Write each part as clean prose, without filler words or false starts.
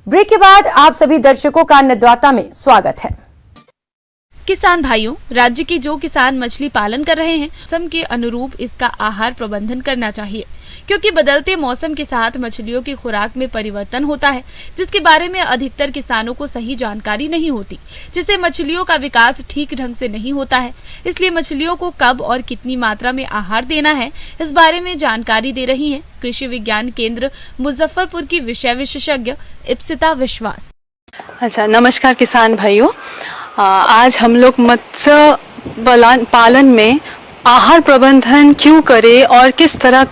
Break के बाद आप सभी दर्शकों का अन्नदाता में स्वागत है। किसान भाइयों, राज्य के जो किसान मछली पालन कर रहे हैं, मौसम के अनुरूप इसका आहार प्रबंधन करना चाहिए, क्योंकि बदलते मौसम के साथ मछलियों की खुराक में परिवर्तन होता है, जिसके बारे में अधिकतर किसानों को सही जानकारी नहीं होती, जिससे मछलियों का विकास ठीक ढंग से नहीं होता है। इसलिए मछलियों को कब और कितनी मात्रा में आहार देना है, इस बारे में जानकारी दे रही हैं कृषि विज्ञान केंद्र मुजफ्फरपुर की विषय विशेषज्ञ इप्सिता विश्वास। अच्छा, नमस्कार किसान भाइयों। आज हम लोग मत्स्य पालन में आहार प्रबंधन क्यों करें और किस तरह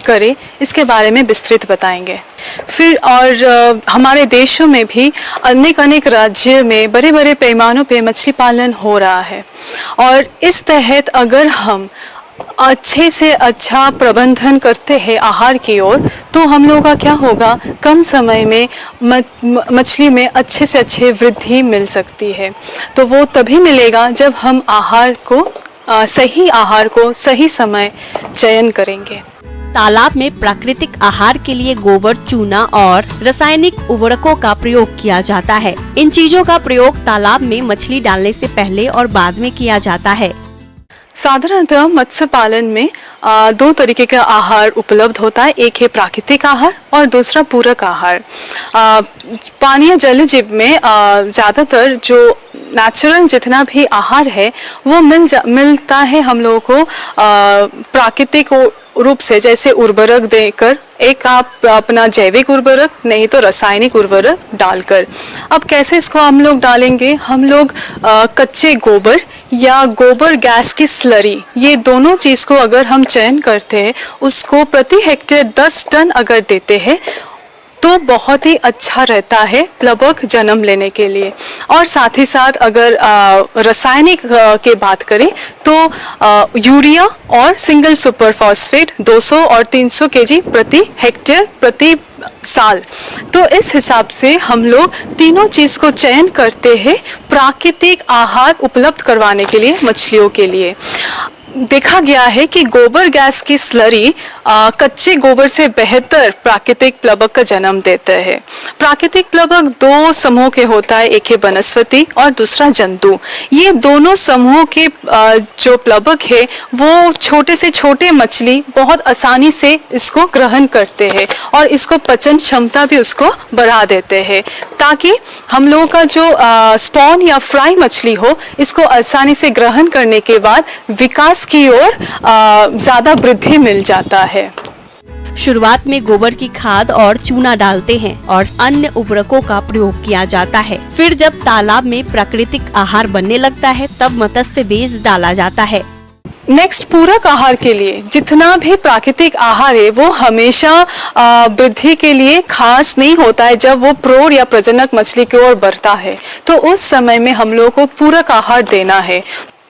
करें, इसके बारे में विस्तृत बताएंगे। फिर और हमारे देशों में भी अनेक राज्य में बड़े बड़े पैमानों पे मछली पालन हो रहा है, और इस तहत अगर हम अच्छे से अच्छा प्रबंधन करते हैं आहार की ओर, तो हम लोगों का क्या होगा, कम समय में मछली में अच्छे से अच्छे वृद्धि मिल सकती है। तो वो तभी मिलेगा जब हम सही आहार को सही समय चयन करेंगे। तालाब में प्राकृतिक आहार के लिए गोबर, चूना और रासायनिक उर्वरकों का प्रयोग किया जाता है। इन चीजों का प्रयोग तालाब में मछली डालने से पहले और बाद में किया जाता है। साधारणतः मत्स्य पालन में दो तरीके का आहार उपलब्ध होता है। एक है प्राकृतिक आहार और दूसरा पूरक आहार। पानी या जलजीव में ज़्यादातर जो नेचुरल जितना भी आहार है वो मिलता है हम लोगों को प्राकृतिक रूप से, जैसे उर्वरक देकर, एक आप अपना जैविक उर्वरक, नहीं तो रासायनिक उर्वरक डालकर। अब कैसे इसको हम लोग डालेंगे, हम लोग कच्चे गोबर या गोबर गैस की स्लरी, ये दोनों चीज़ को अगर हम चयन करते हैं, उसको प्रति हेक्टेयर 10 टन अगर देते हैं तो बहुत ही अच्छा रहता है प्लवक जन्म लेने के लिए। और साथ ही साथ अगर रासायनिक के बात करें तो यूरिया और सिंगल सुपर फॉस्फेट 200 और 300 केजी प्रति हेक्टेयर प्रति साल। तो इस हिसाब से हम लोग तीनों चीज़ को चयन करते हैं प्राकृतिक आहार उपलब्ध करवाने के लिए मछलियों के लिए। देखा गया है कि गोबर गैस की स्लरी कच्चे गोबर से बेहतर प्राकृतिक प्लवक का जन्म देता है। प्राकृतिक प्लवक दो समूह के होता है, एक है वनस्पति और दूसरा जंतु। ये दोनों समूह के जो प्लवक है वो छोटे से छोटे मछली बहुत आसानी से इसको ग्रहण करते हैं और इसको पचन क्षमता भी उसको बढ़ा देते हैं, ताकि हम लोगों का जो स्पॉन या फ्राई मछली हो, इसको आसानी से ग्रहण करने के बाद विकास की ओर ज्यादा वृद्धि मिल जाता है। शुरुआत में गोबर की खाद और चूना डालते हैं और अन्य उर्वरकों का प्रयोग किया जाता है। फिर जब तालाब में प्राकृतिक आहार बनने लगता है, तब मत्स्य बीज डाला जाता है। नेक्स्ट, पूरक आहार के लिए जितना भी प्राकृतिक आहार है वो हमेशा वृद्धि के लिए खास नहीं होता है। जब वो प्रौढ़ या प्रजनक मछली की ओर बढ़ता है तो उस समय में हम लोग को पूरक आहार देना है।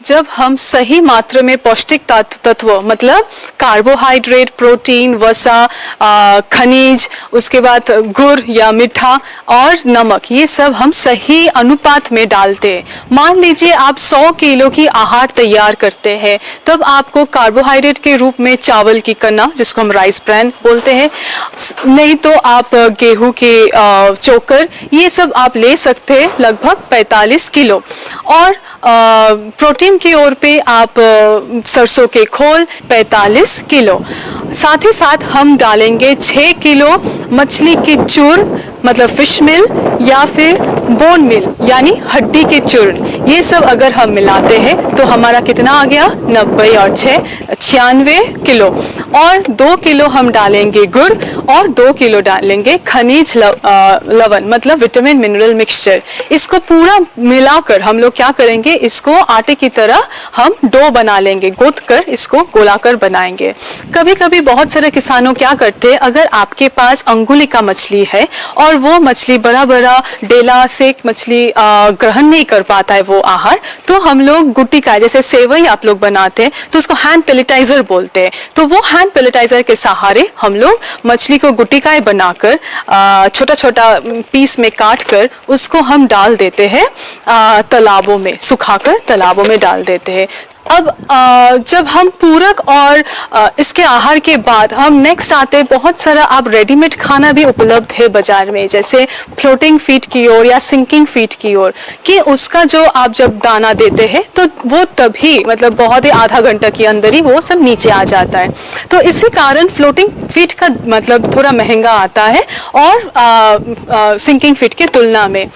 जब हम सही मात्रा में पौष्टिक तत्व मतलब कार्बोहाइड्रेट, प्रोटीन, वसा, खनिज, उसके बाद गुड़ या मीठा और नमक, ये सब हम सही अनुपात में डालते हैं। मान लीजिए आप 100 किलो की आहार तैयार करते हैं, तब आपको कार्बोहाइड्रेट के रूप में चावल की कन्ना, जिसको हम राइस ब्रैन बोलते हैं, नहीं तो आप गेहूं के चोकर, ये सब आप ले सकते हैं लगभग 45 किलो। और प्रोटीन की ओर पे आप सरसों के खोल 45 किलो। साथ ही साथ हम डालेंगे 6 किलो मछली की चूर्ण, मतलब फिश मिल या फिर बोन मिल यानी हड्डी के चूर्ण। ये सब अगर हम मिलाते हैं तो हमारा कितना आ गया, 90 और 6 96 किलो। और 2 किलो हम डालेंगे गुड़ और 2 किलो डालेंगे खनिज लवण, मतलब विटामिन मिनरल मिक्सचर। इसको पूरा मिलाकर हम लोग क्या करेंगे, इसको आटे की तरह हम डो बना लेंगे, गूंथ कर इसको गोलाकार बनाएंगे। कभी कभी बहुत सारे किसानों क्या करते हैं, अगर आपके पास अंगुली का मछली है और वो मछली बड़ा बड़ा डेला से मछली ग्रहण नहीं कर पाता है वो आहार, तो हम लोग गुट्टी का, जैसे सेवई आप लोग बनाते हैं तो उसको हैंड पेलेटाइजर बोलते हैं, तो वो हैंड पेलेटाइजर के सहारे हम लोग मछली को गुट्टिकाएं बनाकर छोटा छोटा पीस में काट कर उसको हम डाल देते हैं तालाबों में, सुखाकर तालाबों में डाल देते हैं। अब जब हम पूरक और इसके आहार के बाद हम नेक्स्ट आते हैं, बहुत सारा आप रेडीमेड खाना भी उपलब्ध है बाजार में, जैसे फ्लोटिंग फीड की ओर या सिंकिंग फीड की ओर, कि उसका जो आप जब दाना देते हैं तो वो तभी मतलब बहुत ही आधा घंटा के अंदर ही वो सब नीचे आ जाता है। तो इसी कारण फ्लोटिंग फीड का मतलब थोड़ा महंगा आता है और सिंकिंग फीड की तुलना में।